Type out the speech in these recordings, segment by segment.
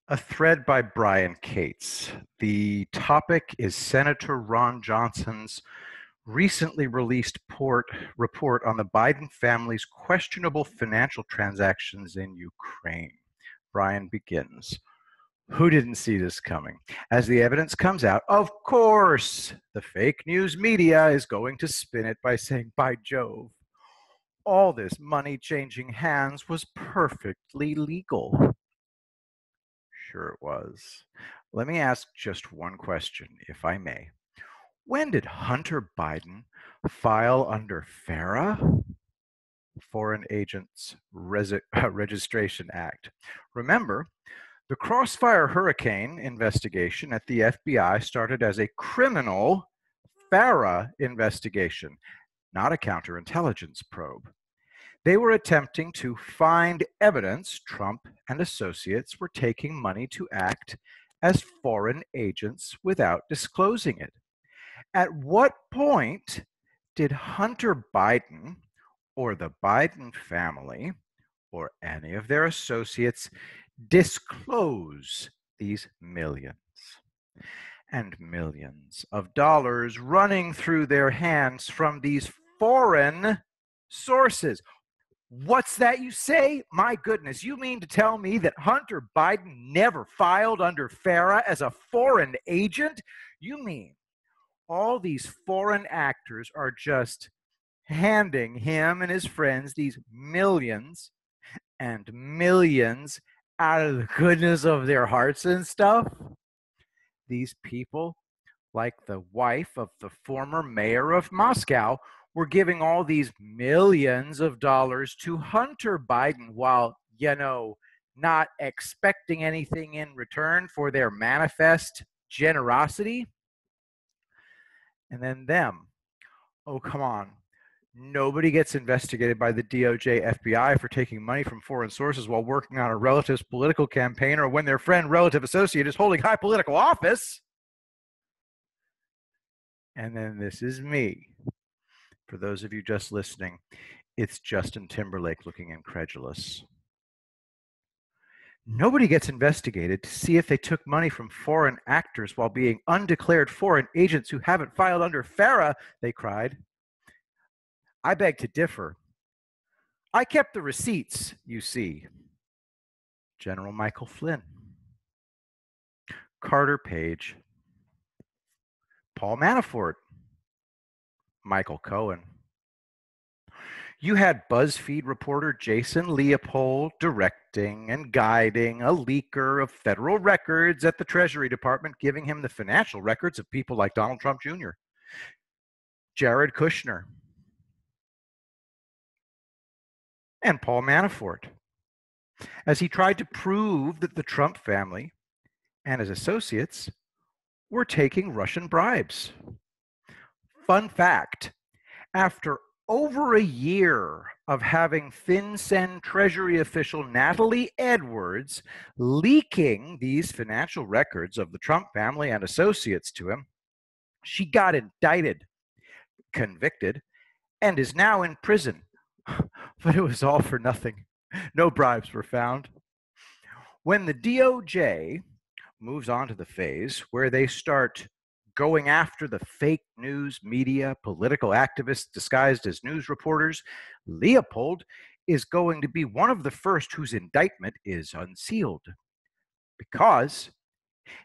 A thread by Brian Cates. The topic is Senator Ron Johnson's recently released report on the Biden family's questionable financial transactions in Ukraine. Brian begins. Who didn't see this coming? As the evidence comes out, of course, the fake news media is going to spin it by saying, by Jove, all this money changing hands was perfectly legal. Sure it was. Let me ask just one question, if I may. When did Hunter Biden file under FARA, Foreign Agents Registration Act? Remember, the Crossfire Hurricane investigation at the FBI started as a criminal FARA investigation, not a counterintelligence probe. They were attempting to find evidence Trump and associates were taking money to act as foreign agents without disclosing it. At what point did Hunter Biden or the Biden family or any of their associates disclose these millions and millions of dollars running through their hands from these foreign sources? What's that you say? My goodness, you mean to tell me that Hunter Biden never filed under FARA as a foreign agent? You mean all these foreign actors are just handing him and his friends these millions and millions out of the goodness of their hearts and stuff? These people, like the wife of the former mayor of Moscow, were giving all these millions of dollars to Hunter Biden while, not expecting anything in return for their manifest generosity. And then them. Oh, come on. Nobody gets investigated by the DOJ, FBI for taking money from foreign sources while working on a relative's political campaign or when their friend, relative, associate is holding high political office. And then this is me. For those of you just listening, it's Justin Timberlake looking incredulous. Nobody gets investigated to see if they took money from foreign actors while being undeclared foreign agents who haven't filed under FARA, they cried. I beg to differ. I kept the receipts, you see. General Michael Flynn, Carter Page, Paul Manafort, Michael Cohen. You had BuzzFeed reporter Jason Leopold directing and guiding a leaker of federal records at the Treasury Department, giving him the financial records of people like Donald Trump Jr., Jared Kushner, and Paul Manafort, as he tried to prove that the Trump family and his associates were taking Russian bribes. Fun fact, after over a year of having FinCEN Treasury official Natalie Edwards leaking these financial records of the Trump family and associates to him, she got indicted, convicted, and is now in prison. But it was all for nothing. No bribes were found. When the DOJ moves on to the phase where they start going after the fake news media, political activists disguised as news reporters, Leopold is going to be one of the first whose indictment is unsealed because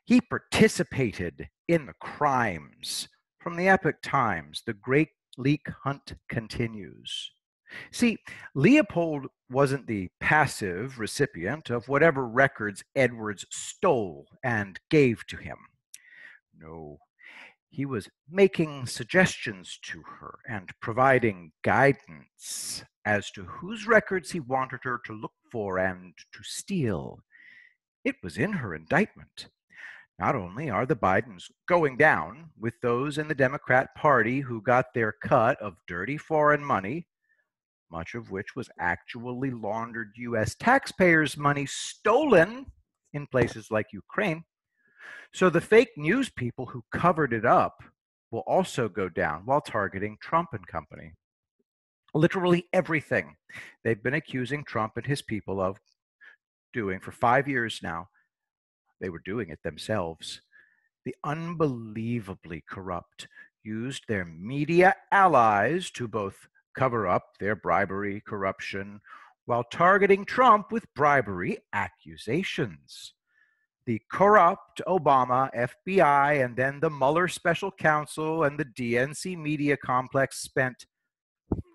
he participated in the crimes. From the Epoch Times, the great leak hunt continues. See, Leopold wasn't the passive recipient of whatever records Edwards stole and gave to him. No, he was making suggestions to her and providing guidance as to whose records he wanted her to look for and to steal. It was in her indictment. Not only are the Bidens going down with those in the Democrat Party who got their cut of dirty foreign money, much of which was actually laundered U.S. taxpayers' money stolen in places like Ukraine. So the fake news people who covered it up will also go down while targeting Trump and company. Literally everything they've been accusing Trump and his people of doing for 5 years now They were doing it themselves. The unbelievably corrupt used their media allies to both cover up their bribery, corruption, while targeting Trump with bribery accusations. The corrupt Obama, FBI, and then the Mueller special counsel and the DNC media complex spent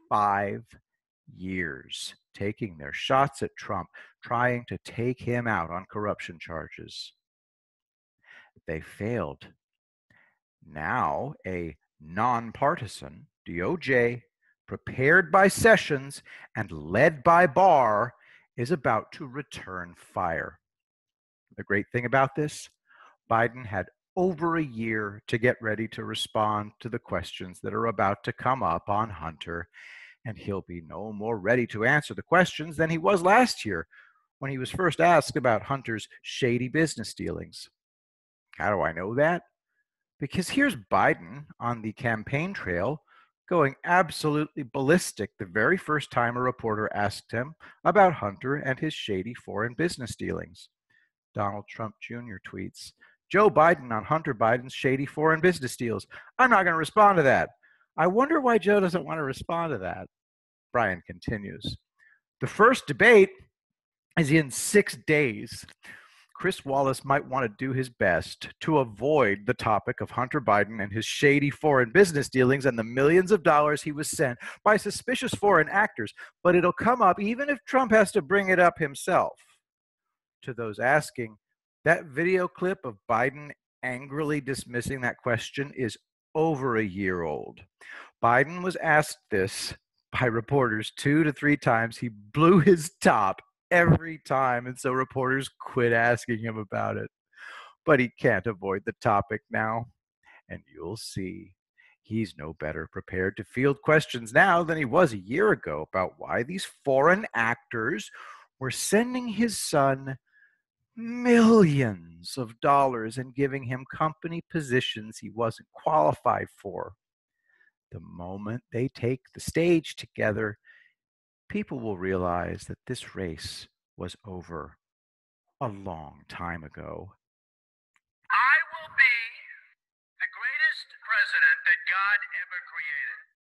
5 years taking their shots at Trump, trying to take him out on corruption charges. They failed. Now, a nonpartisan DOJ, prepared by Sessions and led by Barr, is about to return fire. The great thing about this, Biden had over a year to get ready to respond to the questions that are about to come up on Hunter, and he'll be no more ready to answer the questions than he was last year when he was first asked about Hunter's shady business dealings. How do I know that? Because here's Biden on the campaign trail going absolutely ballistic the very first time a reporter asked him about Hunter and his shady foreign business dealings. Donald Trump Jr. tweets, Joe Biden on Hunter Biden's shady foreign business deals. I'm not going to respond to that. I wonder why Joe doesn't want to respond to that. Brian continues. The first debate is in 6 days. Chris Wallace might want to do his best to avoid the topic of Hunter Biden and his shady foreign business dealings and the millions of dollars he was sent by suspicious foreign actors, but it'll come up even if Trump has to bring it up himself. To those asking, that video clip of Biden angrily dismissing that question is over a year old. Biden was asked this by reporters 2 to 3 times. He blew his top every time, and so reporters quit asking him about it. But he can't avoid the topic now, and you'll see. He's no better prepared to field questions now than he was a year ago about why these foreign actors were sending his son millions of dollars and giving him company positions he wasn't qualified for. The moment they take the stage together, people will realize that this race was over a long time ago. I will be the greatest president that God ever created.